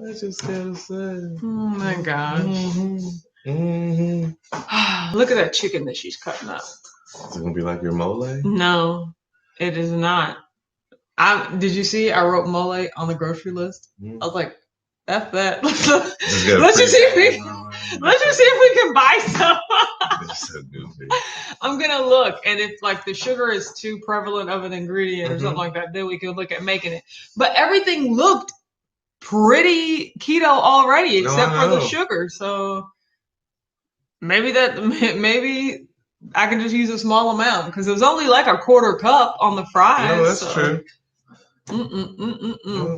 I just gotta say. Oh my gosh. Look at that chicken that she's cutting up. Is it gonna be like your mole? No, it is not. Did you see I wrote mole on the grocery list? I was like, F that. Let's just see if we can buy some. So goofy. I'm gonna look, and if like the sugar is too prevalent of an ingredient or something like that, then we can look at making it. But everything looked pretty keto already, except for the sugar. So maybe I can just use a small amount because it was only like a quarter cup on the fries. No, that's true.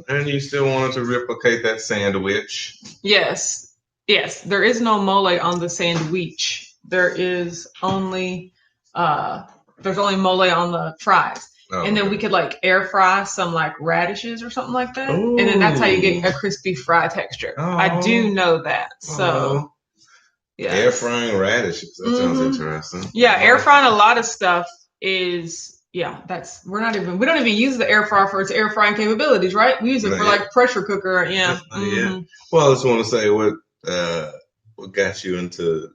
And you still wanted to replicate that sandwich. Yes. There is no mole on the sandwich. There is only there's only mole on the fries. And then we could like air fry some like radishes or something like that. Ooh. And then that's how you get a crispy fry texture. I do know that. So yeah. Air frying radishes. That sounds interesting. Yeah, air frying a lot of stuff is we don't even use the air fryer for its air frying capabilities, right? We use it for like pressure cooker. Yeah. Yeah. Well, I just want to say what got you into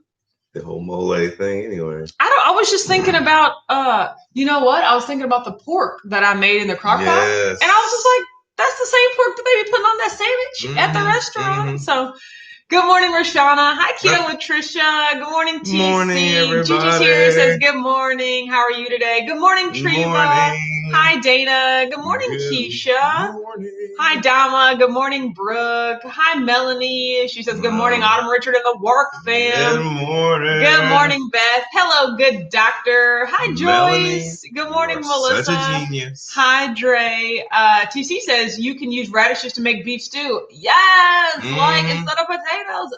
the whole mole thing anyway. I was just thinking about you know what? I was thinking about the pork that I made in the crock pot. And I was just like, that's the same pork that they be putting on that sandwich at the restaurant. So good morning, Rashana. Hi, Keto with Trisha. Good morning, TC. Morning, everybody. Gigi's here says good morning. How are you today? Good morning, Treva. Hi, Dana. Good morning, Keisha. Good morning. Hi, Dama. Good morning, Brooke. Hi, Melanie. She says, good morning, Autumn, Richard, and the work fam. Good morning. Good morning, Beth. Hello, good doctor. Hi, Joyce. Melanie, good morning, Melissa. Such a genius. Hi, Dre. TC says, you can use radishes to make beef stew. Yes, like instead of potatoes.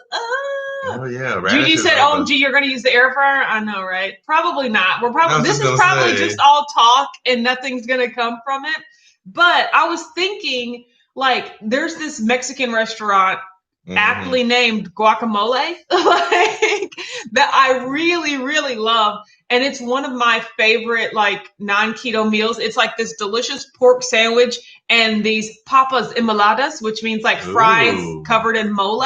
Oh, yeah. Gigi said, OMG, you're going to use the air fryer? I know, right? Probably not. This is probably just all talk and nothing's going to come from it. But I was thinking, like, there's this Mexican restaurant aptly named Guacamole, like, that I really, really love. And it's one of my favorite, like, non-keto meals. It's like this delicious pork sandwich and these papas enchiladas, which means like fries covered in mole.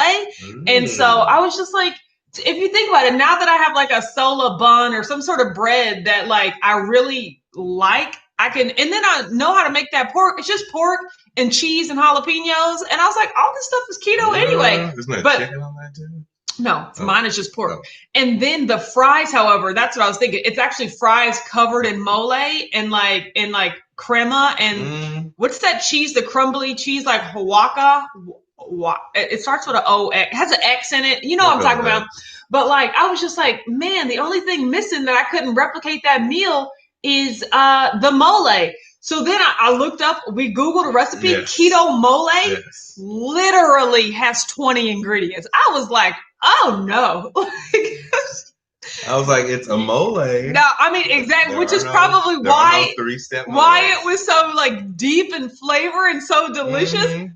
And so I was just like, if you think about it, now that I have like a sola bun or some sort of bread that like I really like, and then I know how to make that pork. It's just pork and cheese and jalapenos. And I was like, all this stuff is keto anyway. Isn't there chicken on that too? No, mine is just pork. And then the fries, however, that's what I was thinking. It's actually fries covered in mole and like crema and what's that cheese? The crumbly cheese, like Oaxaca. It starts with an O. It has an X in it. You know what I'm talking about. But like, I was just like, man, the only thing missing that I couldn't replicate that meal is the mole. So then I looked up, we Googled a recipe, keto mole, literally has 20 ingredients. I was like, oh no. I was like, it's a mole. No, I mean, exactly, which is probably why it was so like deep in flavor and so delicious.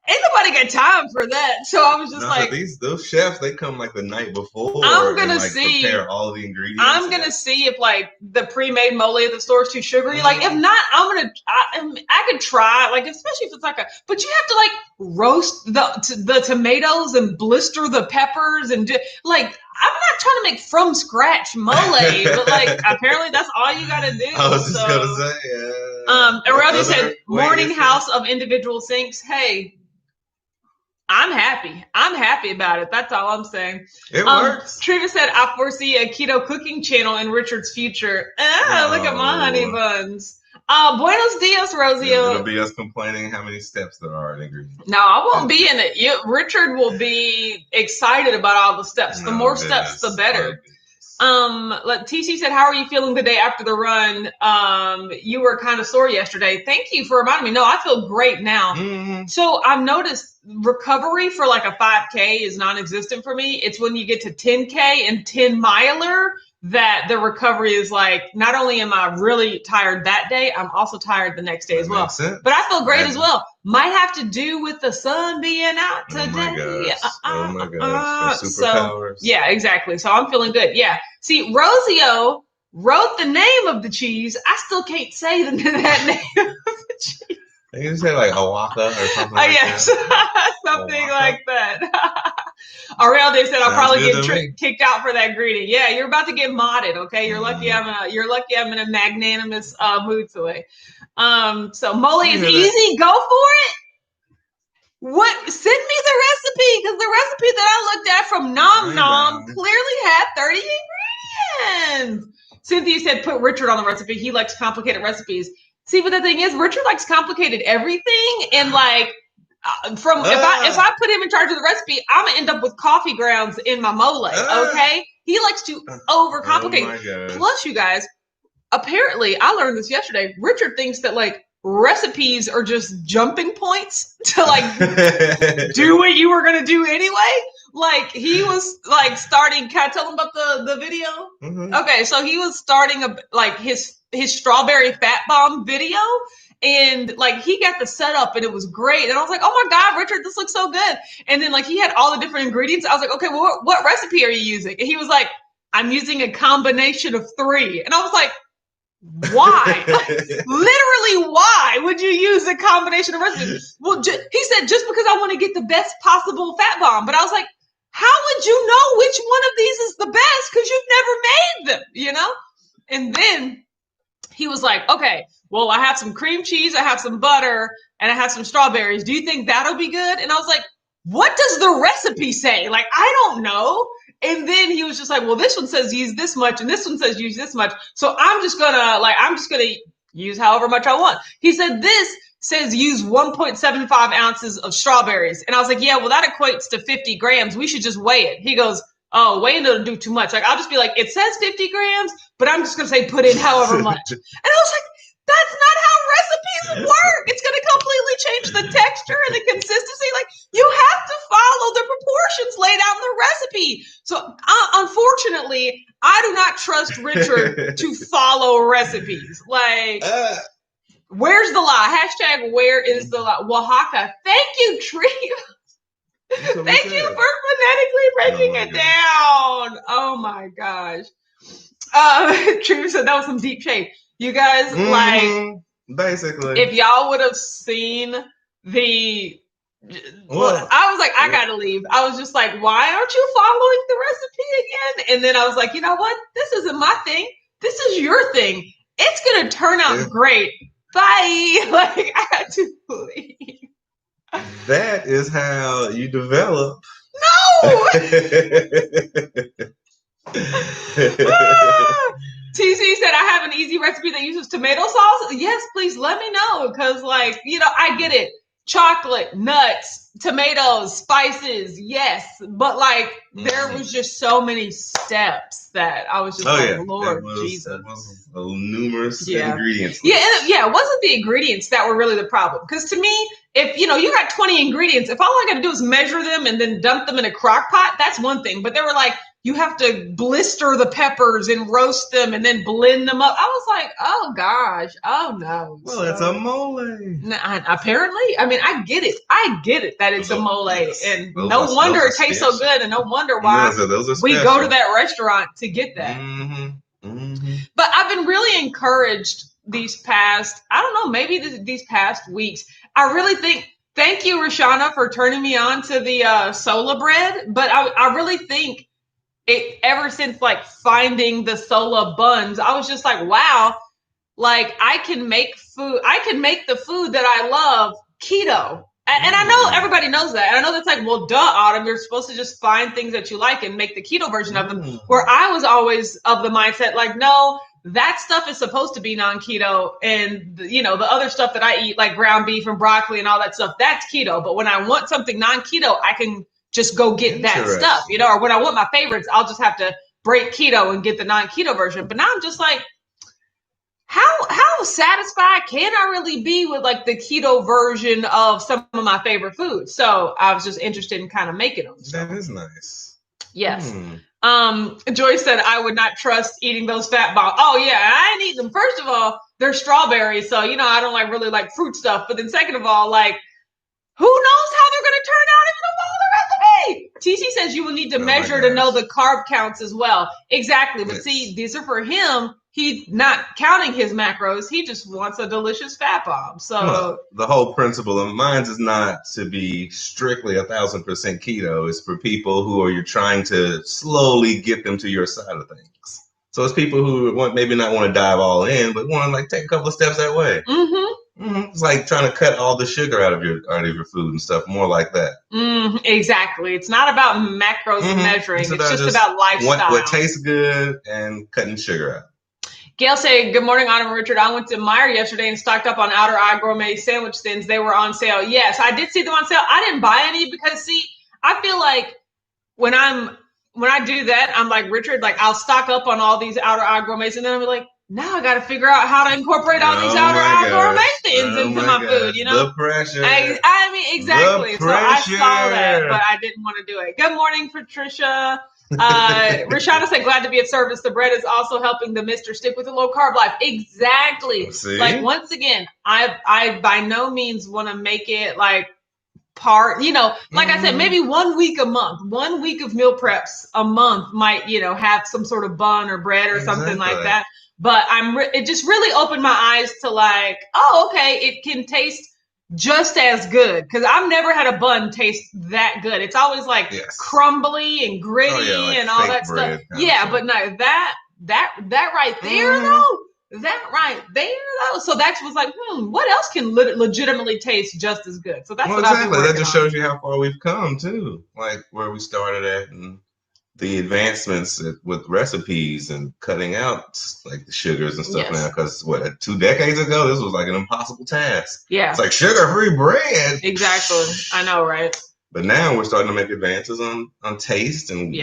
Ain't nobody got time for that. So I was just those chefs, they come like the night before. I'm gonna see. Prepare all the ingredients. I'm gonna see if like the pre-made mole at the store is too sugary. Like if not, I could try. Like especially if it's like but you have to like roast the tomatoes and blister the peppers and like I'm not trying to make from scratch mole, but like apparently that's all you gotta do. I was just gonna say, Aurelio said, "Morning house of individual sinks." Hey. I'm happy about it. That's all I'm saying. It works. Trina said, I foresee a keto cooking channel in Richard's future. Look at my honey buns. Buenos dias, Rosio. It'll be us complaining how many steps there are in ingredients. No, I won't be in it. Richard will be excited about all the steps. The more steps, the better. TC said, how are you feeling the day after the run? You were kind of sore yesterday. Thank you for reminding me. No, I feel great now. So I've noticed recovery for like a 5K is non-existent for me. It's when you get to 10K and 10 miler that the recovery is like, not only am I really tired that day, I'm also tired the next day as well. But I feel great as well. Might have to do with the sun being out today. Oh my gosh. Superpowers. Yeah, exactly. So I'm feeling good. Yeah. See, Rosio wrote the name of the cheese. I still can't say that name of the cheese. You say like Oaxaca or something like that. Ariel said I'll probably get kicked out for that greeting. Yeah, you're about to get modded. Okay, you're lucky I'm in a magnanimous mood today. So mole is easy. Go for it. What? Send me the recipe, because the recipe that I looked at from Nom Nom clearly had 30 ingredients. Cynthia said put Richard on the recipe. He likes complicated recipes. See, but the thing is, Richard likes complicated everything, and like if I put him in charge of the recipe, I'm gonna end up with coffee grounds in my mole. Okay, he likes to overcomplicate. Plus, you guys, apparently, I learned this yesterday. Richard thinks that like recipes are just jumping points to like do what you were gonna do anyway. Like he was like starting. Can I tell him about the video? Mm-hmm. Okay, so he was starting his strawberry fat bomb video, and like he got the setup and it was great. And I was like, oh my God, Richard, this looks so good. And then like he had all the different ingredients. I was like, okay, well, what recipe are you using? And he was like, I'm using a combination of 3. And I was like, why? Like, literally, why would you use a combination of recipes? Well, he said just because I want to get the best possible fat bomb. But I was like, how would you know which one of these is the best? Because you've never made them, you know? And then he was like, okay, well, I have some cream cheese, I have some butter, and I have some strawberries. Do you think that'll be good? And I was like, what does the recipe say? Like, I don't know. And then he was just like, well, this one says use this much, and this one says use this much. So I'm just gonna use however much I want. He said this says use 1.75 ounces of strawberries. And I was like, yeah, well, that equates to 50 grams. We should just weigh it. He goes, oh, weighing doesn't do too much. Like, I'll just be like, it says 50 grams, but I'm just going to say put in however much. And I was like, that's not how recipes work. It's going to completely change the texture and the consistency. Like, you have to follow the proportions laid out in the recipe. So, unfortunately, I do not trust Richard to follow recipes. Like, where's the lie? Hashtag where is the lie? Oaxaca. Thank you, Tree. Thank you for phonetically breaking it down. Oh my gosh. Tree said that was some deep shade. You guys, like, basically, if y'all would have seen I was like, I gotta leave. I was just like, why aren't you following the recipe again? And then I was like, you know what? This isn't my thing. This is your thing. It's gonna turn out great. Bye. Like, I had to leave. That is how you develop. No. TC said, I have an easy recipe that uses tomato sauce. Yes, please let me know. Because, like, you know, I get it. Chocolate, nuts, tomatoes, spices. Yes. But, like, there was just so many steps that I was just Lord Jesus. That was numerous ingredients. Yeah, it wasn't the ingredients that were really the problem. Because to me, if, you know, you got 20 ingredients, if all I got to do is measure them and then dump them in a crock pot, that's one thing. But they were like, you have to blister the peppers and roast them and then blend them up. I was like, oh gosh, oh no. Well, it's a mole. Apparently, I mean, I get it that it's a mole, and no wonder it tastes so good, and no wonder why we go to that restaurant to get that. Mm-hmm. Mm-hmm. But I've been really encouraged these past weeks. I really think. Thank you, Rashana, for turning me on to the Sola bread. But I really think. Ever since like finding the Sola buns, I was just like, wow, like I can make the food that I love keto. And I know everybody knows that. And I know that's like, well, duh, Autumn, you're supposed to just find things that you like and make the keto version of them. Where I was always of the mindset, like, no, that stuff is supposed to be non-keto. And, you know, the other stuff that I eat, like ground beef and broccoli and all that stuff, that's keto. But when I want something non-keto, I can just go get that stuff, you know, or when I want my favorites, I'll just have to break keto and get the non-keto version. But now I'm just like, how satisfied can I really be with like the keto version of some of my favorite foods? So I was just interested in kind of making them. So. That is nice. Yes. Joyce said, I would not trust eating those fat balls. Oh yeah, I ain't eating them. First of all, they're strawberries. So, you know, I don't really like fruit stuff. But then second of all, like, who knows how they're going to turn out if you don't follow the recipe? TC says you will need to measure to know the carb counts as well. Exactly. But see, these are for him. He's not counting his macros. He just wants a delicious fat bomb. So the whole principle of mine is not to be strictly 1,000% keto. It's for people who you're trying to slowly get them to your side of things. So it's people who maybe not want to dive all in, but want to like take a couple of steps that way. It's like trying to cut all the sugar out of your food and stuff, more like that. Exactly. It's not about macros and measuring. It's just about lifestyle. What tastes good and cutting sugar out. Gail said, good morning, Autumn and Richard. I went to Meijer yesterday and stocked up on Outer Eye Gourmet sandwich thins. They were on sale. Yes, I did see them on sale. I didn't buy any because, see, I feel like when I do that, I'm like, Richard, like I'll stock up on all these Outer Eye Gourmets and then I'll be like, now I got to figure out how to incorporate all these Outer Eye Gourmet thins into my food, you know? The pressure. I mean, exactly. So I saw that, but I didn't want to do it. Good morning, Patricia. Rashana said, glad to be of service. The bread is also helping the mister stick with a low carb life. Exactly. See? Like, once again, I by no means want to make it like part, you know, like I said, maybe 1 week a month, 1 week of meal preps a month might, you know, have some sort of bun or bread or something like that. But it just really opened my eyes to like, oh, okay, it can taste just as good, because I've never had a bun taste that good. It's always like crumbly and gritty like and all that stuff. Yeah, but no, that right there though, so that was like, what else can legitimately taste just as good? So that's what I've been working that just shows you how far we've come too, like where we started at and the advancements with recipes and cutting out like the sugars and stuff now. Because 2 decades ago, this was like an impossible task. Yeah, it's like sugar-free bread. Exactly, I know, right? But now we're starting to make advances on taste and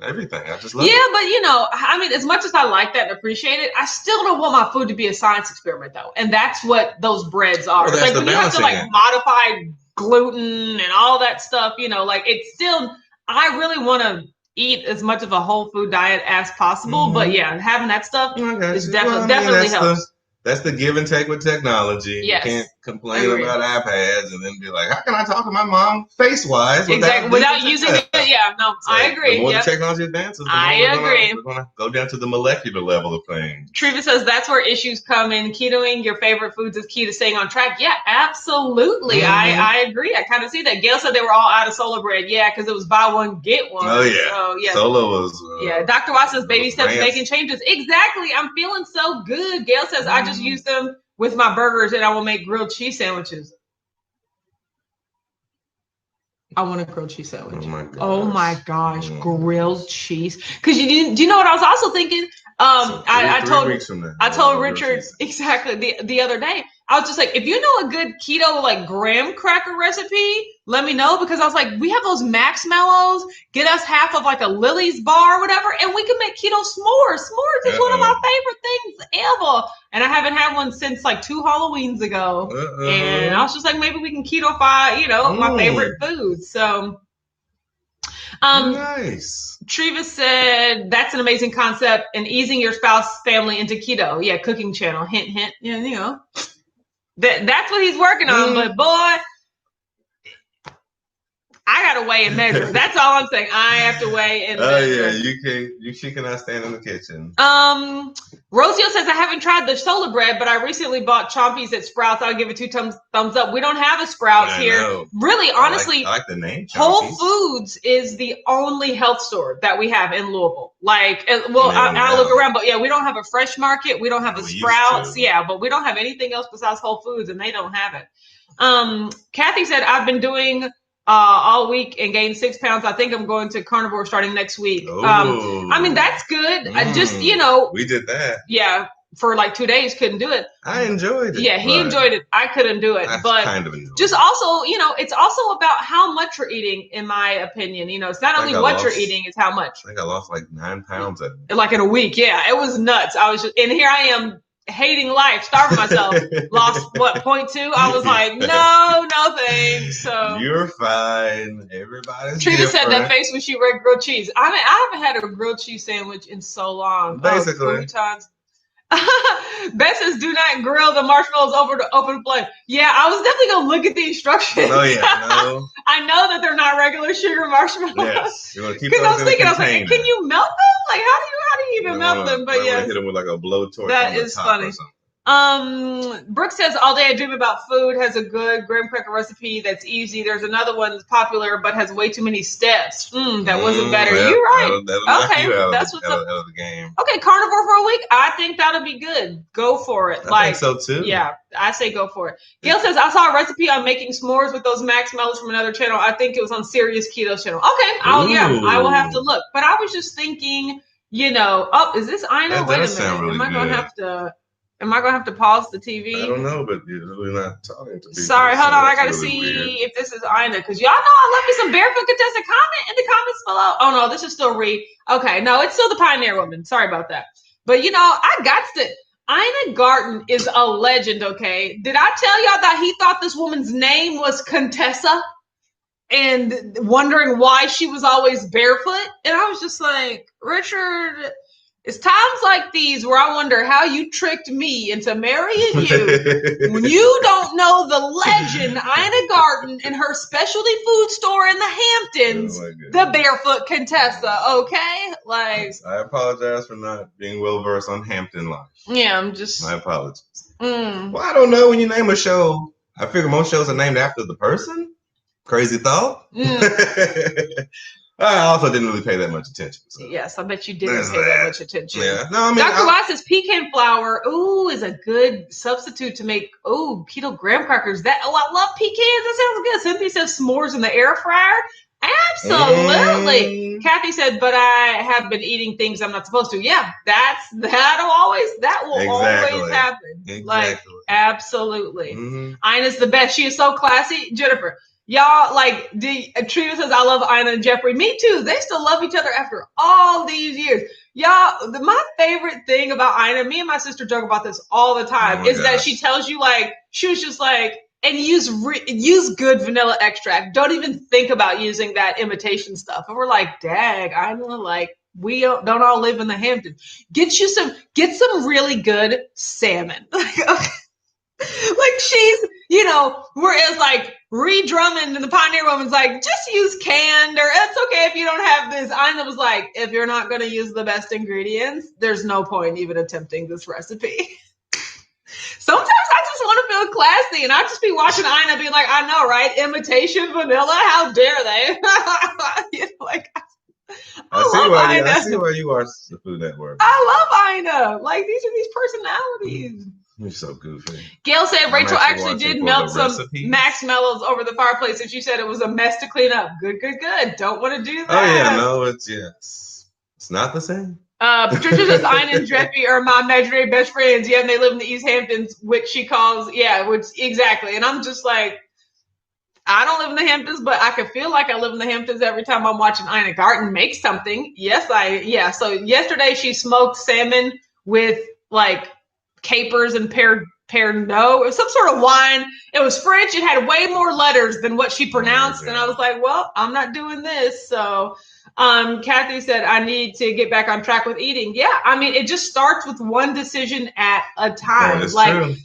everything. I just love it. Yeah, but you know, I mean, as much as I like that and appreciate it, I still don't want my food to be a science experiment, though. And that's what those breads are. Well, like when you have to like modify gluten and all that stuff, you know, like it's still. I really want to eat as much of a whole food diet as possible, but yeah, having that stuff is definitely helps. That's the give and take with technology. Yes. You can't complain about iPads and then be like, how can I talk to my mom face-wise without using it? Yeah, no, so I agree. The more the technology advances, we're going to go down to the molecular level of things. Treva says that's where issues come in. Ketoing your favorite foods is key to staying on track. Yeah, absolutely. I agree. I kind of see that. Gail said they were all out of Solar bread. Yeah, because it was buy one, get one. Oh, yeah. So, yeah. Solo was... Dr. Watts says baby steps making changes. Exactly. I'm feeling so good. Gail says I just use them with my burgers and I will make grilled cheese sandwiches. I want a grilled cheese sandwich. Oh my gosh, grilled cheese. Because do you know what I was also thinking? I told Richard exactly the other day. I was just like, if you know a good keto like graham cracker recipe, let me know, because I was like, we have those Maxmellows. Get us half of like a Lily's bar or whatever, and we can make keto s'mores. S'mores is one of my favorite things ever, and I haven't had one since like 2 Halloweens ago. And I was just like, maybe we can keto-fy, you know, my favorite foods. So, nice. Treva said that's an amazing concept, and easing your spouse family into keto. Yeah, cooking channel. Hint, hint. Yeah, you know. That's what he's working on, but boy, I gotta weigh and measure. That's all I'm saying. I have to weigh and measure. Oh yeah, she cannot stand in the kitchen. Rosio says I haven't tried the Solar bread, but I recently bought Chompies at Sprouts. I'll give it 2 thumbs up. We don't have a Sprouts here. Know. Really, honestly, I like the name. Chompies. Whole Foods is the only health store that we have in Louisville. Like, well, I'll look around, but yeah, we don't have a Fresh Market. We don't have a Sprouts. Yeah, but we don't have anything else besides Whole Foods, and they don't have it. Kathy said I've been doing all week and gained 6 pounds. I think I'm going to carnivore starting next week. I mean, that's good. I just, you know, we did that. Yeah, for like 2 days, couldn't do it. I enjoyed it. Yeah, he enjoyed it. I couldn't do it. But kind of just also, you know, it's also about how much you're eating, in my opinion. You know, it's not only what you're eating, it's how much. I think I lost like 9 pounds like in a week. Yeah, it was nuts. I was just, and here I am hating life, starving myself. Lost what, 0.2? I was like, no thanks. So you're fine. Everybody's Trina said that face when she read grilled cheese. I mean, I haven't had a grilled cheese sandwich in so long. Basically. Croutons. Beth says, do not grill the marshmallows over the open flame. Yeah, I was definitely going to look at the instructions. Oh, yeah, no. I know that they're not regular sugar marshmallows. Yes. You're going to keep those I was thinking, container. I was like, can you melt them? Like, how do you even melt them? But yeah. Hit them with like a blowtorch. That is funny. Brooke says, all day I dream about food has a good graham cracker recipe that's easy. There's another one that's popular but has way too many steps. That wasn't better. Well, you're right. That's what's up. Out of the game. Okay, carnivore for a week. I think that'll be good. Go for it. I think so too. Yeah, I say go for it. Gail says, I saw a recipe on making s'mores with those max mellows from another channel. I think it was on Serious Keto's channel. Okay, I will have to look. But I was just thinking, is this Ina? Wait a minute. Really Am I gonna have to pause the TV? I don't know, but you're really not talking to me. Sorry, hold on. I gotta see if this is Ina, because y'all know I love me some barefoot contestant. Comment in the comments below. Oh no, this is still Reed. Okay, no, it's still the Pioneer Woman. Sorry about that. But I got to. Ina Garten is a legend. Okay, did I tell y'all that he thought this woman's name was Contessa, and wondering why she was always barefoot? And I was just like, Richard. It's times like these where I wonder how you tricked me into marrying you when you don't know the legend Ina Garten and her specialty food store in the Hamptons, the Barefoot Contessa, okay? Like, I apologize for not being well versed on Hampton life. Yeah, my apologies. Well, I don't know, when you name a show, I figure most shows are named after the person. Crazy thought. I also didn't really pay that much attention. So. Yes, I bet you didn't pay that much attention. Yeah. No, I mean, Dr. Wise says pecan flour, is a good substitute to make, keto graham crackers. I love pecans. That sounds good. Cynthia says s'mores in the air fryer. Absolutely. Kathy said, but I have been eating things I'm not supposed to. Yeah, that will always happen. Exactly. Like, absolutely. Ina's the best. She is so classy. Jennifer. Y'all, Trina says, I love Ina and Jeffrey. Me too. They still love each other after all these years. Y'all, my favorite thing about Ina, me and my sister joke about this all the time, is that she tells you, she was just and use good vanilla extract. Don't even think about using that imitation stuff. And we're like, dag, Ina, we don't all live in the Hamptons. Get some really good salmon. She's, whereas Reed Drummond and the Pioneer Woman's just use canned, or it's okay if you don't have this. Ina was like, if you're not going to use the best ingredients, there's no point even attempting this recipe. Sometimes I just want to feel classy, and I just be watching Ina be like, I know, right? Imitation vanilla? How dare they? I see why you watch the Food Network. I love Ina. These are these personalities. You're so goofy. Gail said Rachel actually did melt some Max Mellows over the fireplace, and she said it was a mess to clean up. Good. Don't want to do that. Oh yeah, no, it's not the same. Patricia says Ina and Jeffy are my imaginary best friends. Yeah, and they live in the East Hamptons, which she calls exactly. And I'm just like, I don't live in the Hamptons, but I can feel like I live in the Hamptons every time I'm watching Ina Garten make something. So yesterday she smoked salmon with capers and pear no. It was some sort of wine. It was French. It had way more letters than what she pronounced. And I was like, well, I'm not doing this. So Kathy said, I need to get back on track with eating. Yeah, it just starts with one decision at a time. True.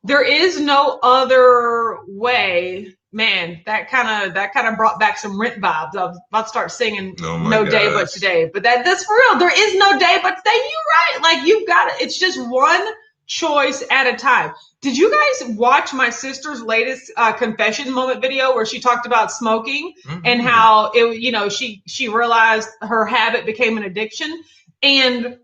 There is no other way. Man, that kind of brought back some Rent vibes. I was about to start singing No Day But Today. But that's for real. There is no day but today. You're right. You've got it. It's just one choice at a time. Did you guys watch my sister's latest confession moment video where she talked about smoking and how she realized her habit became an addiction? And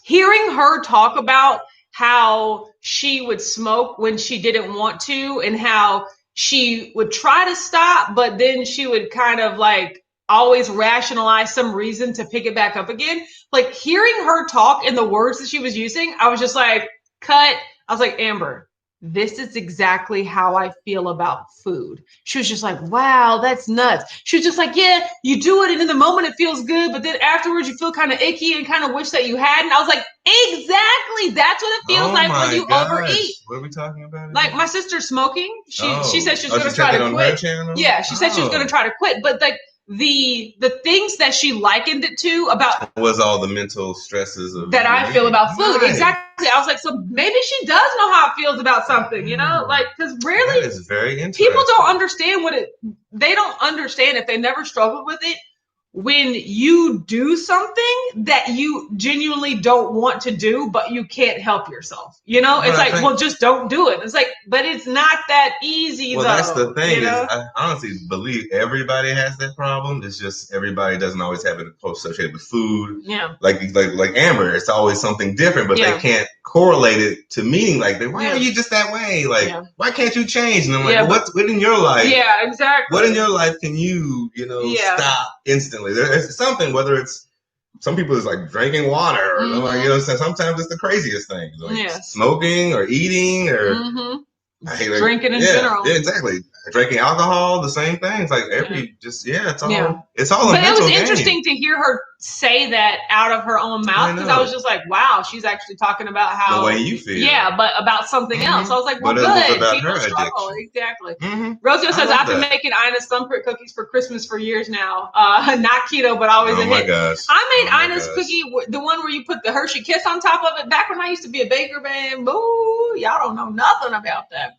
hearing her talk about how she would smoke when she didn't want to, and how she would try to stop, but then she would kind of always rationalize some reason to pick it back up again. Hearing her talk and the words that she was using, I was just like, cut. I was like, Amber, this is exactly how I feel about food. She was just like, wow, that's nuts. She was just like, yeah, you do it and in the moment it feels good, but then afterwards you feel kind of icky and kind of wish that you hadn't. I was like, exactly. That's what it feels like when you overeat. What are we talking about? My sister's smoking. She said she was going to try to quit. Yeah, she said she was going to try to quit, but the things that she likened it to about was all the mental stresses of that I feel about food. Right. Exactly. I was like, so maybe she does know how it feels about something, you know, like, because rarely that is very interesting. People don't understand they don't understand if they never struggled with it. When you do something that you genuinely don't want to do, but you can't help yourself, you know, it's like, well, just don't do it. It's like, but it's not that easy. Well, that's the thing, is I honestly believe everybody has that problem. It's just everybody doesn't always have it associated with food. Yeah. Like Amber, it's always something different, but they can't correlate it to meaning. Like, why are you just that way? Like, why can't you change? And I'm like, well, what in your life? Yeah, exactly. What in your life can you stop instantly? There's something, whether it's some people is like drinking water or like, sometimes it's the craziest things, like smoking or eating or drinking in general. Yeah, exactly. Drinking alcohol, the same thing. It's like it's all. But it was interesting to hear her say that out of her own mouth, because I was just like, wow, she's actually talking about how the way you feel. Yeah, but about something else. I was like, well, good. People struggle. Exactly. Rosio says, I've been making Ina's thumbprint cookies for Christmas for years now. Not keto, but always a hit. Gosh. I made Ina's cookie, the one where you put the Hershey Kiss on top of it. Back when I used to be a baker, man. Boo, y'all don't know nothing about that.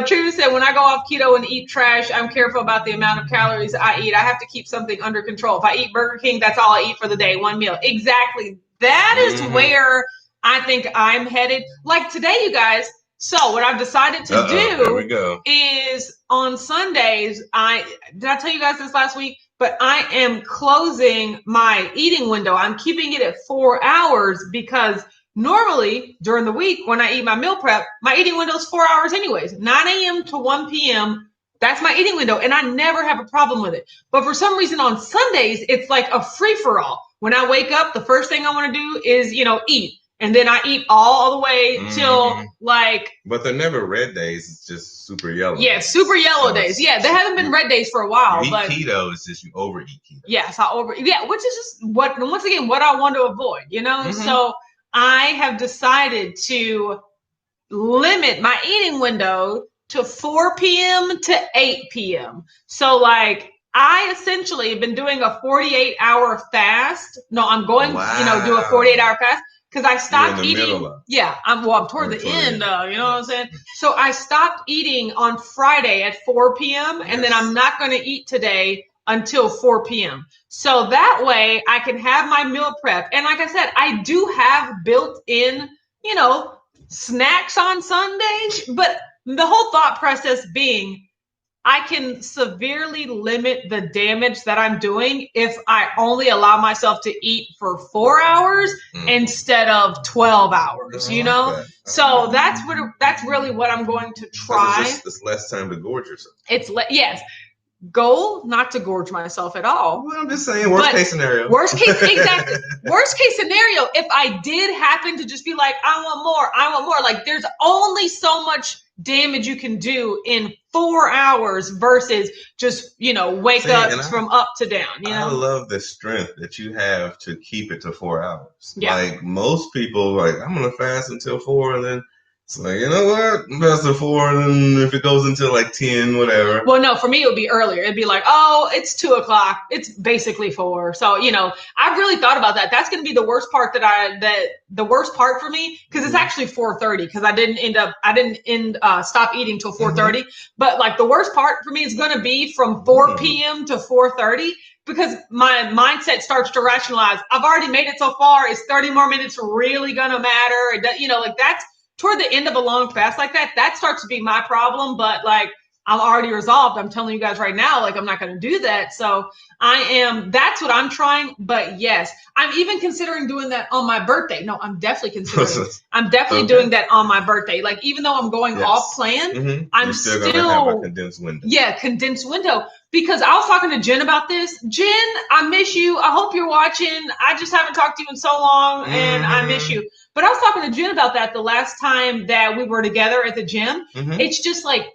Trina said, when I go off keto and eat trash, I'm careful about the amount of calories I eat. I have to keep something under control. If I eat Burger King, that's all I eat for the day, one meal. Exactly. That is where I think I'm headed. Like today, you guys. So what I've decided to do is on Sundays, did I tell you guys this last week? But I am closing my eating window. I'm keeping it at 4 hours because normally during the week when I eat my meal prep, my eating window is 4 hours anyways, 9 a.m. to 1 p.m. That's my eating window. And I never have a problem with it. But for some reason on Sundays, it's like a free for all. When I wake up, the first thing I want to do is, eat. And then I eat all the way till like. But they're never red days. It's just super yellow. Yeah, super yellow days. Yeah, there haven't been red days for a while. You eat keto, it's just you overeat keto. Yes, which is just what I want to avoid, So I have decided to limit my eating window to 4 p.m. to 8 p.m. So like I essentially have been doing a 48-hour fast. No, I'm going, do a 48-hour fast. Because I stopped eating. I'm toward the end, you know what I'm saying? So I stopped eating on Friday at 4 p.m. And then I'm not going to eat today until 4 p.m. So that way I can have my meal prep. And like I said, I do have built in, snacks on Sundays. But the whole thought process being, I can severely limit the damage that I'm doing if I only allow myself to eat for 4 hours instead of 12 hours, So that's really what I'm going to try. It's less time to gorge yourself. Goal not to gorge myself at all. Well, I'm just saying worst case scenario. Exactly. Worst case scenario, if I did happen to just be like, I want more. Like there's only so much damage you can do in 4 hours versus just, wake up from up to down. I love the strength that you have to keep it to 4 hours. Yeah. Like most people, I'm going to fast until 4 and then it's like, you know what? Fast to 4 and then if it goes until like 10, whatever. Well, no, for me, it would be earlier. It'd be like, it's 2 o'clock. It's basically 4. So, I've really thought about that. That's going to be the worst part the worst part for me, because it's actually 4:30 because I didn't stop eating till 4:30. But like the worst part for me is going to be from 4 p.m. to 4:30 because my mindset starts to rationalize. I've already made it so far. Is 30 more minutes really going to matter? That's toward the end of a long fast like that starts to be my problem. But like, I'm already resolved. I'm telling you guys right now, like, I'm not going to do that. So that's what I'm trying. But yes, I'm even considering doing that on my birthday. No, I'm definitely doing that on my birthday. Like, even though I'm going off plan, I'm still going to have a condensed window. Yeah, condensed window. Because I was talking to Jen about this. Jen, I miss you. I hope you're watching. I just haven't talked to you in so long and I miss you. But I was talking to Jen about that the last time that we were together at the gym. It's just like,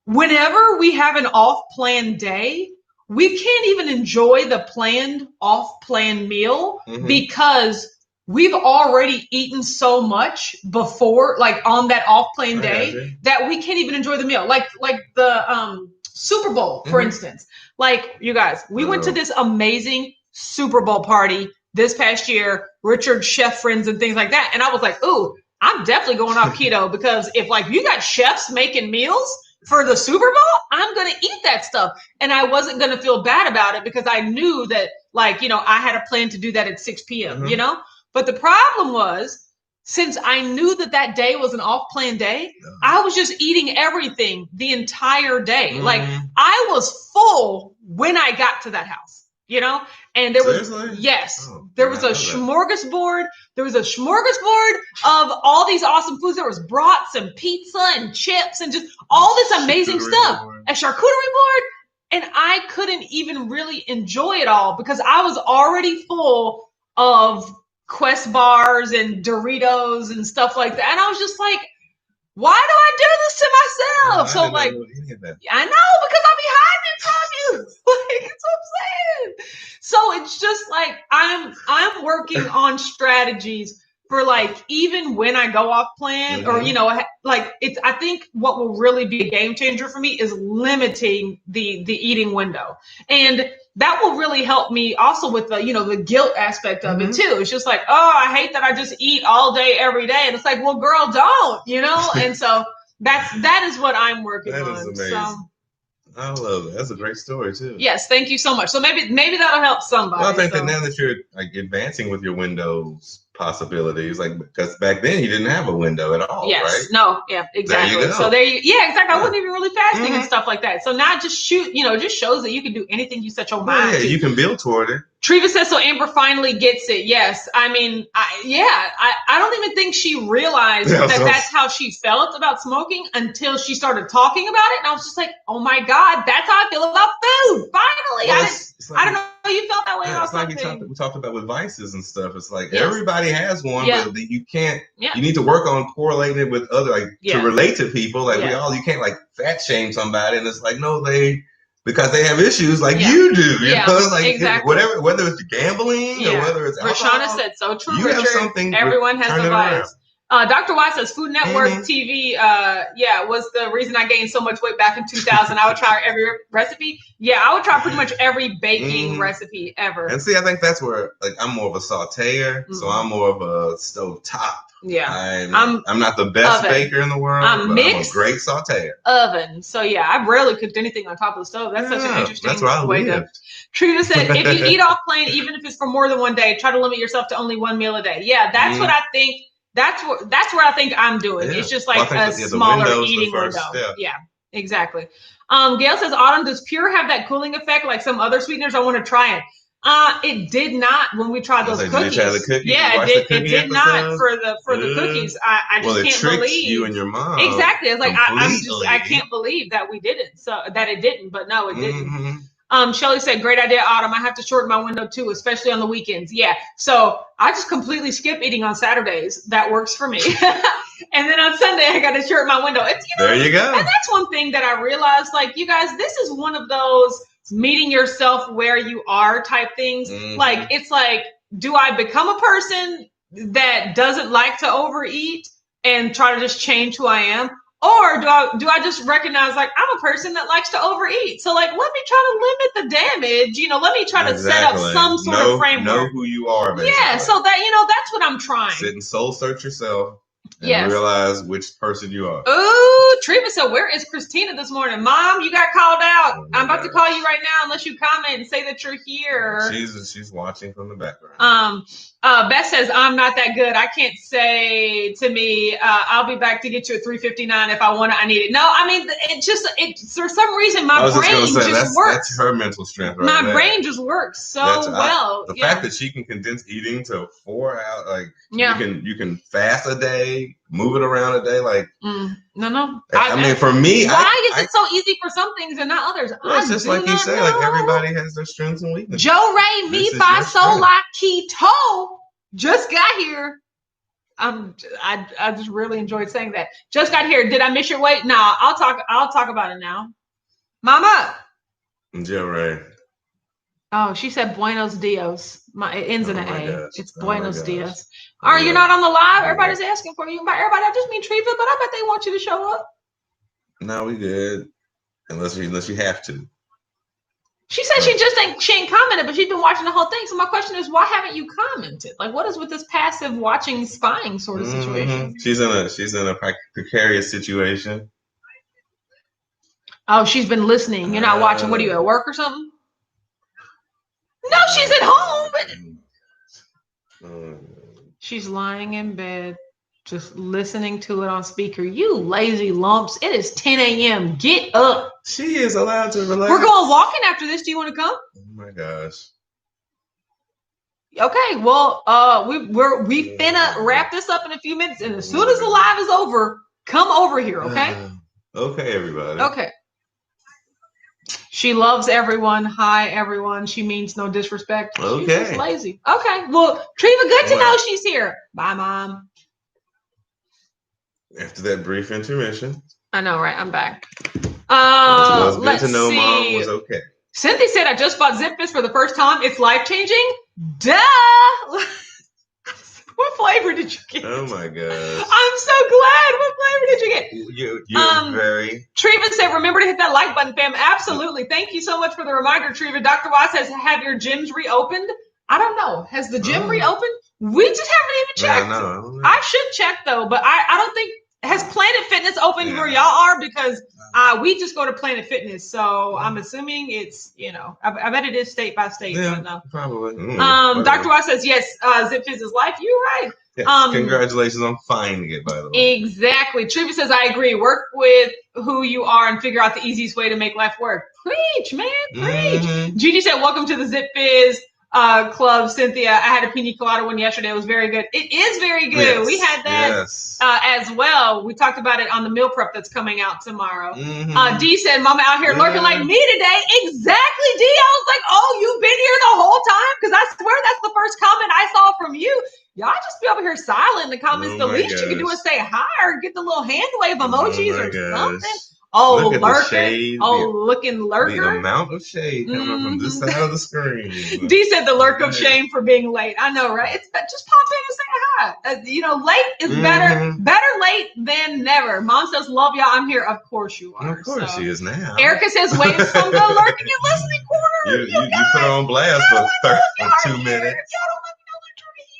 whenever we have an off-plan day, we can't even enjoy the planned off-plan meal because we've already eaten so much before, like on that off-plan day, that we can't even enjoy the meal. Like the Super Bowl, for instance. Like, you guys, we went to this amazing Super Bowl party this past year, Richard chef friends and things like that. And I was like, ooh, I'm definitely going off keto, because if like you got chefs making meals for the Super Bowl, I'm going to eat that stuff. And I wasn't going to feel bad about it, because I knew that, like, you know, I had a plan to do that at 6 p.m., you know? But the problem was, since I knew that that day was an off-plan day, I was just eating everything the entire day. Like, I was full when I got to that house, you know? And there was, there was a smorgasbord. There was a smorgasbord of all these awesome foods. There was brats and pizza and chips and just all this amazing stuff. A charcuterie board. And I couldn't even really enjoy it all, because I was already full of Quest bars and Doritos and stuff like that. And I was just like, why do I do this to myself? So like, I know, because I'll be hiding it from you. Like, that's what I'm saying. So it's just like, I'm working on strategies for like, even when I go off plan, or, you know, like I think what will really be a game changer for me is limiting the eating window. And that will really help me also with the, you know, the guilt aspect of it too. It's just like, oh, I hate that I just eat all day, every day. And it's like, well, girl, don't, you know? And so that is what I'm working on. That is amazing. So, I love it. That's a great story too. Yes, thank you so much. So maybe that'll help somebody. Well, I think that now that you're like advancing with your windows possibilities, like, because back then you didn't have a window at all, right? No, yeah, exactly. There you go. So exactly. I wasn't even really fasting and stuff like that. So now just just shows that you can do anything you set your mind to. You can build toward it. Treva says, so Amber finally gets it. Yes. I mean, I don't even think she realized that's how she felt about smoking until she started talking about it. And I was just like, oh my God, that's how I feel about food. Finally. Well, I don't know how you felt that way about something. Like we talked about with vices and stuff. It's like everybody has one, but you can't, you need to work on correlating it with other, like to relate to people. Like you can't like fat shame somebody. And it's like, no, because they have issues like you do, you know, like exactly. whether it's gambling or whether it's alcohol. Rashana said so true, Richard. Everyone has a bias. Dr. Y says Food Network TV, was the reason I gained so much weight back in 2000. I would try every recipe. Yeah, I would try pretty much every baking recipe ever. And see, I think that's where, like, I'm more of a sauteer, so I'm more of a stovetop. Yeah, I'm not the best baker in the world, but I'm a great sauteer. Oven. So yeah, I rarely cooked anything on top of the stove. That's such an interesting way to. Treva said, if you eat off plan, even if it's for more than one day, try to limit yourself to only one meal a day. Yeah, that's what I think. That's where I think I'm doing. It's just like a smaller eating window. Yeah, exactly. Gail says, Autumn, does Pure have that cooling effect like some other sweeteners? I want to try it. It did not when we tried those cookies. Did you try the cookies? Yeah, it did not for the cookies. I just can't believe you and your mom. Exactly. It's like I can't believe that we didn't. So that it didn't, but no, it didn't. Shelly said, great idea, Autumn. I have to shorten my window too, especially on the weekends. Yeah. So I just completely skip eating on Saturdays. That works for me. And then on Sunday, I got to shorten my window. It's, there you go. And that's one thing that I realized, like, you guys, this is one of those meeting yourself where you are type things. Like, it's like, do I become a person that doesn't like to overeat and try to just change who I am? Or do I just recognize, like, I'm a person that likes to overeat. So, like, let me try to limit the damage. You know, let me try to set up some sort of framework. Know who you are, basically. Yeah, so that, that's what I'm trying. Sit and soul search yourself and realize which person you are. Ooh, Treva said, where is Christina this morning? Mom, you got called out. I'm about to call you right now unless you comment and say that you're here. She's watching from the background. Beth says, I'm not that good. I can't say to me, I'll be back to get you at 3:59 if I want it, I need it. No, I mean, for some reason, my brain just works. That's her mental strength right My there. brain just works so well. The fact that she can condense eating to 4 hours, like, you can fast a day, move it around a day, like. No. I mean, for me, why is it so easy for some things and not others? Well, it's just like you say, like, everybody has their strengths and weaknesses. Joe Ray, me by Soul Like Keto, just got here. I just really enjoyed saying that. Just got here. Did I miss your weight? No, I'll talk about it now. Mama. Joe Ray. Oh, she said Buenos Dias. It ends in an A. Gosh. It's Buenos Dias. Are you not on the live? Everybody's asking for you. By everybody, I just mean Treva, but I bet they want you to show up. No, we good. Unless you have to. She said she ain't commented, but she's been watching the whole thing. So my question is, why haven't you commented? Like, what is with this passive watching, spying sort of situation? She's in a precarious situation. Oh, she's been listening. You're not watching. What are you at work or something? No, she's at home. She's lying in bed, just listening to it on speaker. You lazy lumps. It is 10 a.m. Get up. She is allowed to relax. We're going walking after this. Do you want to come? Oh my gosh. Okay, well, we finna wrap this up in a few minutes, and as soon as the live is over, come over here, okay? Okay, everybody. Okay. She loves everyone. Hi, everyone. She means no disrespect. Okay. She's just lazy. Okay. Well, Treva, good to know she's here. Bye, Mom. After that brief intermission. I know, right? I'm back. Well, it's let's good to know see. Mom was okay. Cynthia said, I just bought Zip Fizz for the first time. It's life-changing. Duh! What flavor did you get? Oh my gosh. I'm so glad. What flavor did you get? You're very... Treva said, remember to hit that like button, fam. Absolutely. Thank you so much for the reminder, Treva. Dr. Wise says, have your gyms reopened? I don't know. Has the gym reopened? We just haven't even checked. No. I should check, though, but I don't think... Has Planet Fitness opened where y'all are? Because we just go to Planet Fitness. So I'm assuming it's, I bet it is state by state. Yeah, no. probably. Dr. Wise says, yes, Zip Fizz is life. You're right. Yes, congratulations on finding it, by the way. Exactly. Trivia says, I agree. Work with who you are and figure out the easiest way to make life work. Preach, man. Preach. Gigi said, welcome to the Zip Fizz club, Cynthia. I had a pina colada one yesterday. It was very good. It is very good. Yes, we had that as well. We talked about it on the meal prep that's coming out tomorrow. D said, Mama out here lurking like me today. Exactly, D. I was like, oh, you've been here the whole time? Because I swear that's the first comment I saw from you. Y'all just be over here silent in the comments. The least you can do is say hi or get the little hand wave emojis or something. Oh, lurker. Looking lurker. The amount of shade coming from this side of the screen. D said the lurk of shame for being late. I know, right? It's just pop in and say hi. Late is better late than never. Mom says, love y'all. I'm here. Of course you are. Of course she is now. Erica says, wait from the lurking and listening corner. You put her on blast for 2 minutes.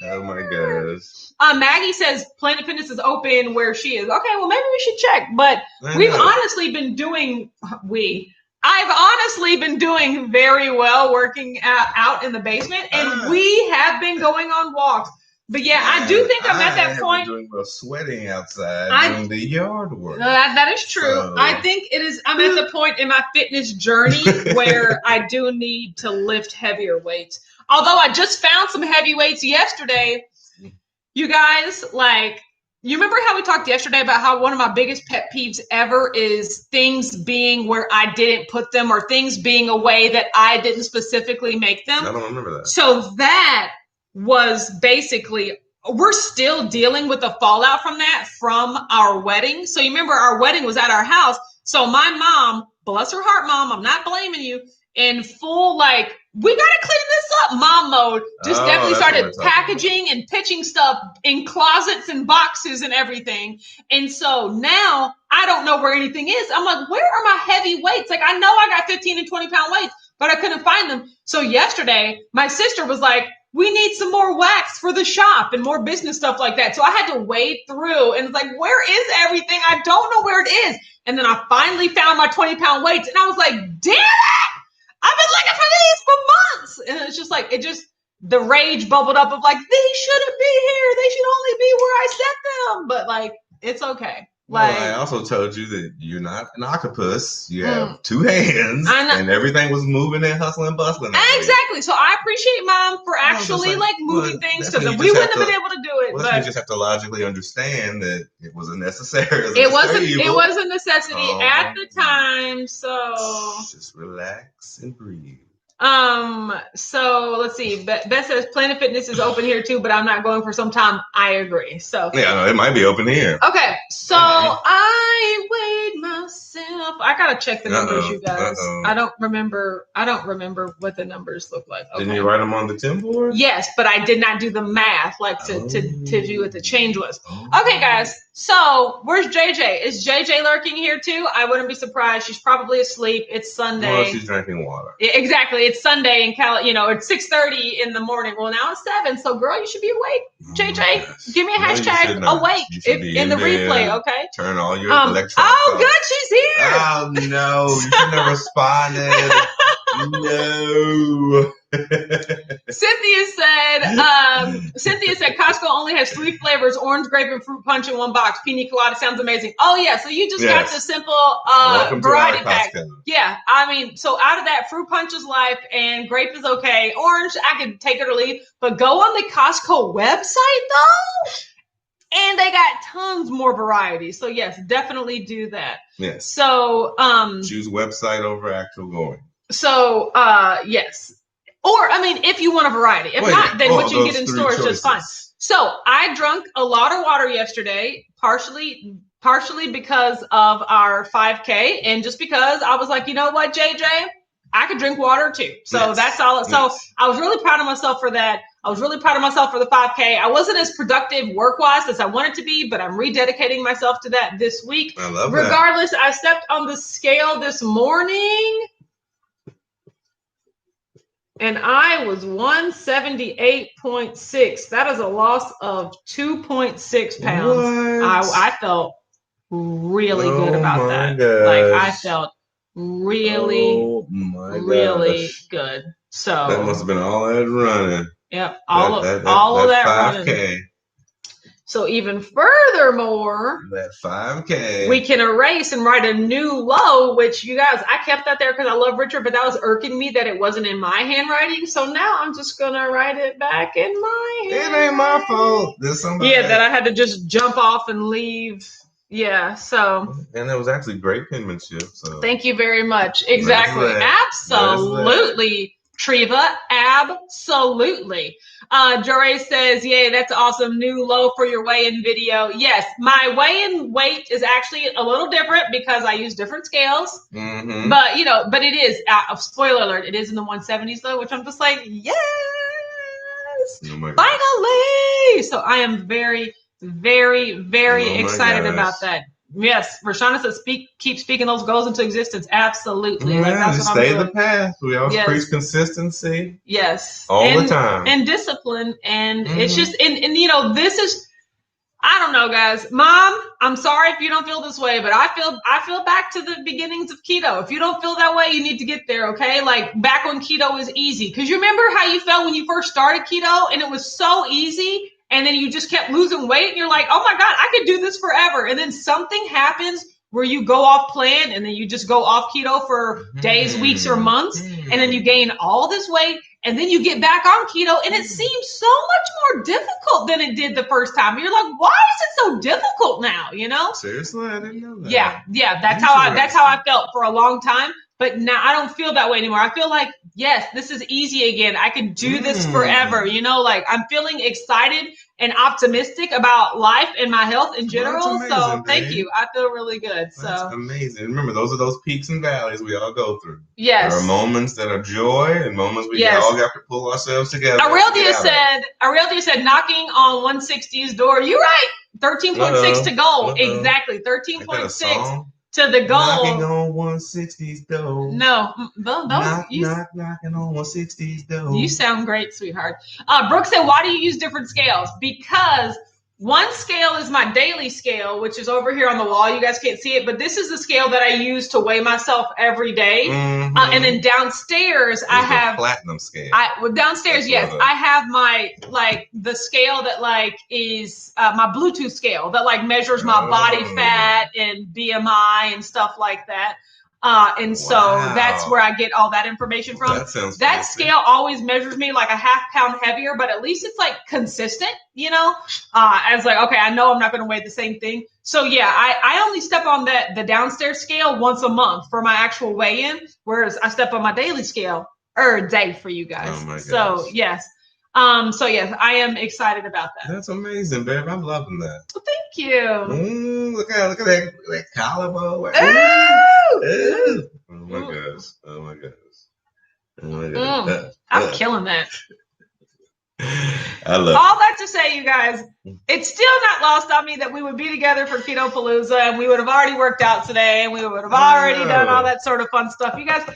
Oh my gosh. Maggie says Planet Fitness is open where she is. Okay, well maybe we should check. But I've honestly been doing very well working out in the basement, and we have been going on walks. But I do think I'm at that point. Doing sweating outside doing the yard work. That is true. So. I think it is. I'm at the point in my fitness journey where I do need to lift heavier weights. Although I just found some heavy weights yesterday. You guys, you remember how we talked yesterday about how one of my biggest pet peeves ever is things being where I didn't put them or things being a way that I didn't specifically make them? I don't remember that. So that was basically, we're still dealing with the fallout from our wedding. So you remember our wedding was at our house. So my mom, bless her heart, Mom, I'm not blaming you, in full, we got to clean this up, mom mode, just definitely started packaging and pitching stuff in closets and boxes and everything. And so now I don't know where anything is. I'm like, where are my heavy weights? I know I got 15 and 20 pound weights, but I couldn't find them. So yesterday, my sister was like, we need some more wax for the shop and more business stuff like that. So I had to wade through and it's like, where is everything? I don't know where it is. And then I finally found my 20 pound weights and I was like, damn it! I've been looking for these for months. And it's just the rage bubbled up of they shouldn't be here. They should only be where I set them. But it's okay. I also told you that you're not an octopus. You have 2 hands and everything was moving and hustling and bustling. Exactly. So I appreciate Mom for actually moving things because we wouldn't have been able to do it. But you just have to logically understand that it was a necessary. It was a necessity at the time. So just relax and breathe. So let's see. Beth says Planet Fitness is open here too, but I'm not going for some time. I agree. So yeah, no, it might be open here. Okay, so I weighed myself. I gotta check the numbers, you guys. I don't remember what the numbers look like. Okay. Didn't you write them on the Tim board? Yes, but I did not do the math, like to do what the change was. Okay, guys. So where's JJ? Is JJ lurking here too? I wouldn't be surprised. She's probably asleep. It's Sunday. Well, she's drinking water. Yeah, exactly. It's Sunday in it's 6:30 in the morning. Well, now it's 7. So, girl, you should be awake. JJ, give me a hashtag awake in the replay, okay? Turn all your electronics off. Good, she's here. Oh, no. You shouldn't have responded. No. Cynthia said Costco only has 3 flavors: orange, grape, and fruit punch in one box. Pina colada sounds amazing. Oh yeah, so you just got the simple variety pack. Yeah, I mean, so out of that, fruit punch is life and grape is okay. Orange, I could take it or leave, but go on the Costco website though, and they got tons more variety. So yes, definitely do that. Yes. So choose website over actual going. So yes. Or, I mean, if you want a variety. If not, then what you get in store is just fine. So I drank a lot of water yesterday, partially because of our 5K, and just because I was like, you know what, JJ, I could drink water too. So that's all. So I was really proud of myself for that. I was really proud of myself for the 5K. I wasn't as productive work-wise as I wanted to be, but I'm rededicating myself to that this week. I love Regardless, I stepped on the scale this morning, and I was 178.6. That is a loss of 2.6 pounds. I felt really good about that. Gosh. Like I felt really good. So that must have been all that running. Yep, all of that 5K. Running. So even furthermore, that 5K, we can erase and write a new low, which you guys, I kept that there because I love Richard, but that was irking me that it wasn't in my handwriting. So now I'm just going to write it back in my handwriting. It ain't my fault. There's somebody. Yeah, that I had to just jump off and leave. Yeah, so. And it was actually great penmanship. So thank you very much. Exactly. Absolutely. Treva, absolutely. Jore says, yay, that's awesome. New low for your weigh-in video. Yes, my weigh-in weight is actually a little different because I use different scales. Mm-hmm. But, but it is, spoiler alert, it is in the 170s though, which I'm just like, yes, finally. So I am very, very, very excited about that. Yes, Rashana says, keep speaking those goals into existence. Absolutely. Yeah, like, that's just what stay I'm doing. the path. We always preach consistency. Yes. All the time. And discipline. And it's just, and this is, I don't know, guys. Mom, I'm sorry if you don't feel this way, but I feel back to the beginnings of keto. If you don't feel that way, you need to get there, okay? Like back when keto was easy. Because you remember how you felt when you first started keto and it was so easy? And then you just kept losing weight and you're like, oh my God, I could do this forever. And then something happens where you go off plan and then you just go off keto for days, weeks, or months. And then you gain all this weight and then you get back on keto and it seems so much more difficult than it did the first time. And you're like, why is it so difficult now? Seriously, I didn't know that. Yeah. That's how I felt for a long time. But now I don't feel that way anymore. I feel like, yes, this is easy again. I can do this forever. Like I'm feeling excited and optimistic about life and my health in general. Well, amazing, so thank you. I feel really good. That's amazing. Remember, those are those peaks and valleys we all go through. Yes. There are moments that are joy and moments we all have to pull ourselves together. Aurelia said, knocking on 160's door. You're right. 13.6 to go. Exactly. 13.6. To the goal. Knocking on 160's door. No, knocking on 160's door. You sound great, sweetheart. Brooke said, why do you use different scales? Because one scale is my daily scale, which is over here on the wall. You guys can't see it, but this is the scale that I use to weigh myself every day. And then downstairs, I have platinum scale. Downstairs, yes, I have my the scale that is my Bluetooth scale that measures my body fat and BMI and stuff like that. And so that's where I get all that information from. That scale always measures me like a half pound heavier, but at least it's consistent, I was like, okay, I know I'm not going to weigh the same thing. So yeah, I only step on the downstairs scale once a month for my actual weigh-in, whereas I step on my daily scale day for you guys. Oh my gosh. So yes. So yes, I am excited about that. That's amazing, babe. I'm loving that. Well, thank you. Look at that collarbone. Ooh. Oh my gosh. Oh my gosh. Oh my gosh. I'm killing that. I love all that to say, you guys, it's still not lost on me that we would be together for Keto Palooza and we would have already worked out today and we would have already done all that sort of fun stuff. You guys,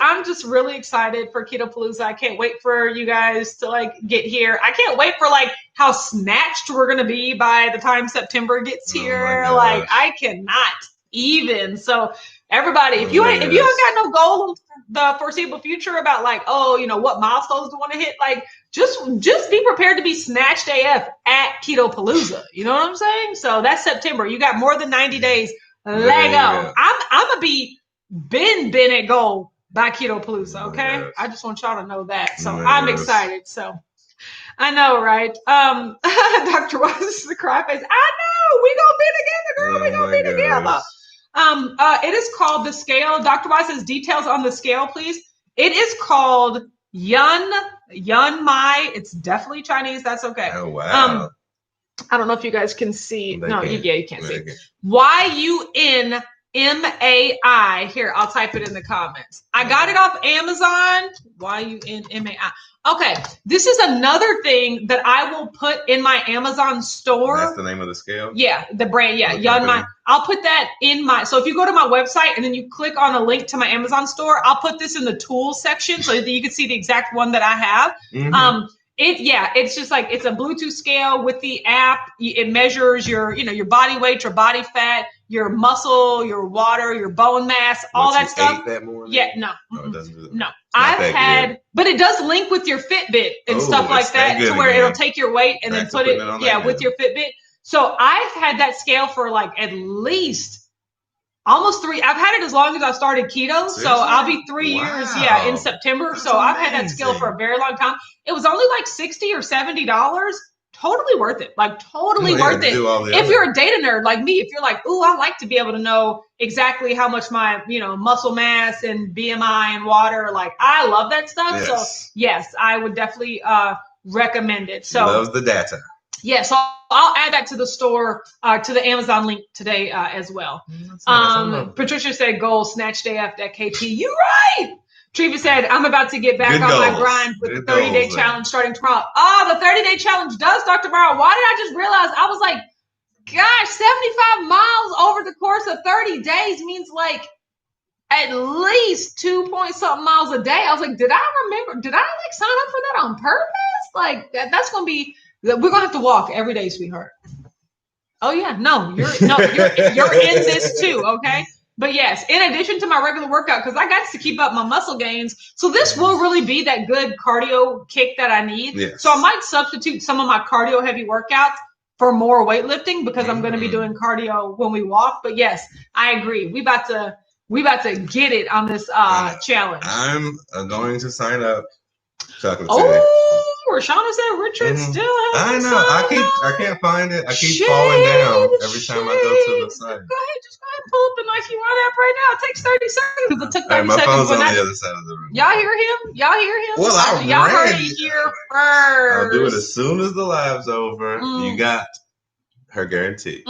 I'm just really excited for Keto Palooza. I can't wait for you guys to like get here. I can't wait for like how snatched we're gonna be by the time September gets here. Like I cannot even. So everybody, if you haven't got no goal in the foreseeable future about like, what milestones do you want to hit, like just be prepared to be snatched AF at Keto Palooza. You know what I'm saying? So that's September. You got more than 90 days. Let go. I'm gonna be been at goal by Keto Palooza. Okay, I just want y'all to know that. So I'm excited. So I know, right? Dr. Wise is the cry face. I know. We gonna be together, girl. We gonna be together. It is called the scale. Dr. Wise says details on the scale, please. It is called Yun Mai. It's definitely Chinese. That's okay. Oh wow. I don't know if you guys can see. You can't see. YUNMAI. Here, I'll type it in the comments. I got it off Amazon. YUNMAI. Okay, this is another thing that I will put in my Amazon store. That's the name of the scale? Yeah, the brand. Yeah, Yunmai. I'll put that in so if you go to my website and then you click on a link to my Amazon store, I'll put this in the tools section so that you can see the exact one that I have. Mm-hmm. It's just like, it's a Bluetooth scale with the app. It measures your body weight, your body fat, your muscle, your water, your bone mass, all that stuff. That morning? Yeah, no. It doesn't do that. No. But it does link with your Fitbit and stuff like that to where it'll take your weight and then put it with your Fitbit. So I've had that scale for like at least almost 3. I've had it as long as I started keto. Seriously? So I'll be 3 years, in September. That's I've had that scale for a very long time. It was only like $60 or $70. Totally worth it. Like totally worth it. If you're a data nerd like me, if you're like, I like to be able to know exactly how much my, muscle mass and BMI and water, like I love that stuff. Yes. So yes, I would definitely recommend it. So loves the data. Yeah, so I'll add that to the store, to the Amazon link today as well. Patricia said, goal, snatch day after that KT. You right. Treva said, I'm about to get back on my grind with the 30-day challenge starting tomorrow. Oh, the 30-day challenge does start tomorrow. Why did I just realize? I was like, gosh, 75 miles over the course of 30 days means like at least 2-point-something miles a day. I was like, did I like sign up for that on purpose? Like that's going to be, we're going to have to walk every day, sweetheart. Oh yeah. No, you're in this too. Okay. But yes, in addition to my regular workout, because I got to keep up my muscle gains. So this will really be that good cardio kick that I need. Yes. So I might substitute some of my cardio heavy workouts for more weightlifting because I'm going to be doing cardio when we walk. But yes, I agree. We about to get it on this challenge. I'm going to sign up. Rashana said Richard still has I can't find it. I keep falling down every time I go to the site. Go ahead, just pull up the Nike Run app right now. It takes 30 seconds. It took 30 my seconds. Phone's on the other side of the room. Y'all hear him? Well, y'all heard it here first. I'll do it as soon as the live's over. You got her guarantee.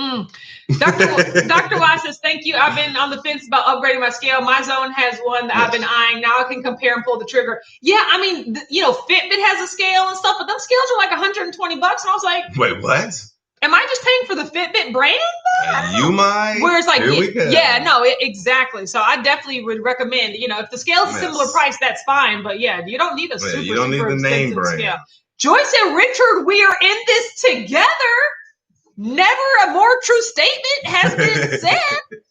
Dr. Wise says, thank you. I've been on the fence about upgrading my scale. My zone has one that I've been eyeing. Now I can compare and pull the trigger. Yeah, I mean, Fitbit has a scale and stuff, but them scales are like $120. And I was like, wait, what? Am I just paying for the Fitbit brand? You might. Where it's like, exactly. So I definitely would recommend, if the scale is a similar price, that's fine. But yeah, you don't need a super the name brand. Scale. Joyce and Richard, we are in this together. Never a more true statement has been said.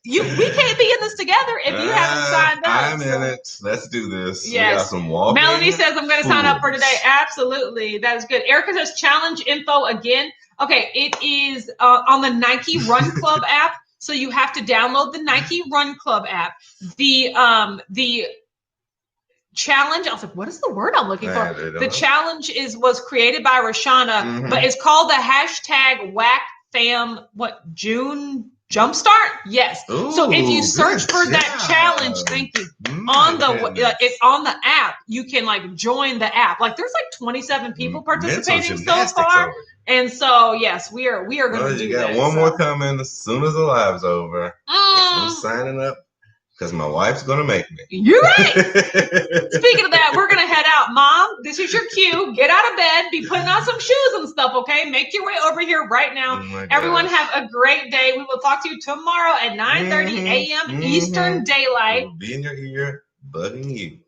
We can't be in this together if you haven't signed up. I'm in it. Let's do this. Yes. We got some walking. Melanie says, I'm going to sign up for today. Absolutely. That is good. Erica says, challenge info again. Okay. It is on the Nike Run Club app. So you have to download the Nike Run Club app. The challenge, I was like, what is the word I'm looking for? The challenge was created by Rashana, but it's called the hashtag WhackFam, June Jumpstart? Yes. Ooh, so if you search for that challenge, thank you, it's on the app, you can like join the app. Like there's like 27 people participating so far. And so yes, we are going to do that. You got one more coming as soon as the live's over. I'm signing up because my wife's going to make me. You're right. Speaking of that, we're going to head out. Mom, this is your cue. Get out of bed. Be putting on some shoes and stuff, okay? Make your way over here right now. Everyone have a great day. We will talk to you tomorrow at 9:30 a.m. Eastern Daylight. We'll be in your ear, bugging you.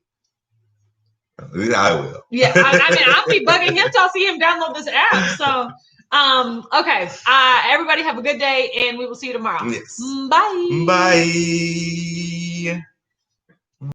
At least I will. Yeah, I mean, I'll be bugging him till I see him download this app. So, okay. Everybody have a good day, and we will see you tomorrow. Yes. Bye. Bye.